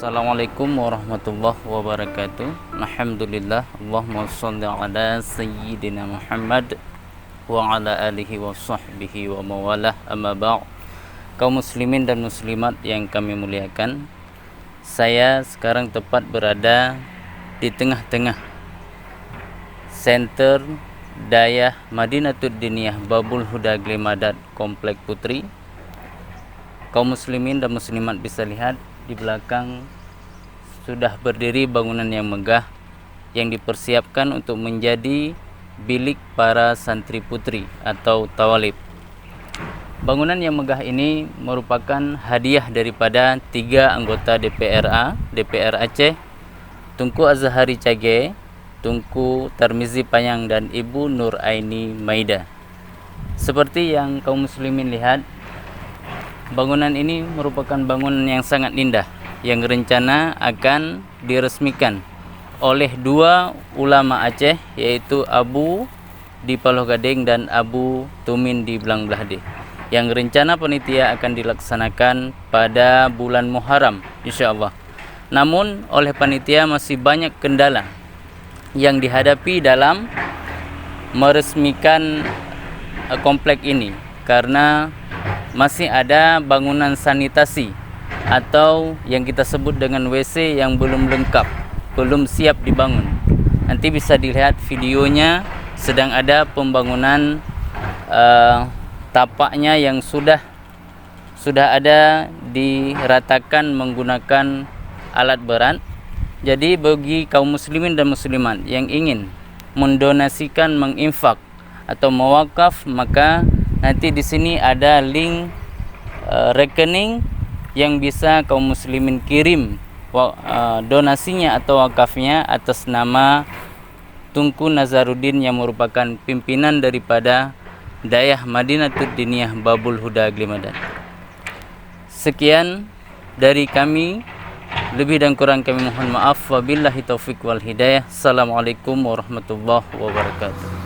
Assalamualaikum warahmatullahi wabarakatuh. Alhamdulillah, Allahumma sholli ala sayyidina Muhammad wa ala alihi wa sahbihi wa mawalah, amma ba'd. Kaum muslimin dan muslimat yang kami muliakan, saya sekarang tepat berada di tengah-tengah Center Dayah Madinatud Diniyah Babul Huda Glimadat, Komplek Putri. Kaum muslimin dan muslimat bisa lihat di belakang sudah berdiri bangunan yang megah yang dipersiapkan untuk menjadi bilik para santri putri atau tawalib. Bangunan yang megah ini merupakan hadiah daripada 3 anggota DPR Aceh, Tunku Azhari Cage, Tunku Tarmizi Payang, dan Ibu Nur Aini Maida. Seperti yang kaum muslimin lihat, bangunan ini merupakan bangunan yang sangat indah yang rencana akan diresmikan oleh 2 ulama Aceh, yaitu Abu di Paloh Gading dan Abu Tumin di Belang Belahdi, yang rencana panitia akan dilaksanakan pada bulan Muharram insyaallah. Namun oleh panitia masih banyak kendala yang dihadapi dalam meresmikan komplek ini, karena masih ada bangunan sanitasi atau yang kita sebut dengan WC yang belum lengkap, belum siap dibangun. Nanti bisa dilihat videonya, sedang ada pembangunan tapaknya yang sudah ada diratakan menggunakan alat berat. Jadi bagi kaum muslimin dan muslimat yang ingin mendonasikan, menginfak atau mewakaf, maka nanti di sini ada link rekening yang bisa kaum muslimin kirim donasinya atau wakafnya atas nama Tunku Nazaruddin yang merupakan pimpinan daripada Dayah Madinatud Diniyah Babul Huda Glimadat. Sekian dari kami, lebih dan kurang kami mohon maaf. Wabillahi taufik wal hidayah. Assalamualaikum warahmatullahi wabarakatuh.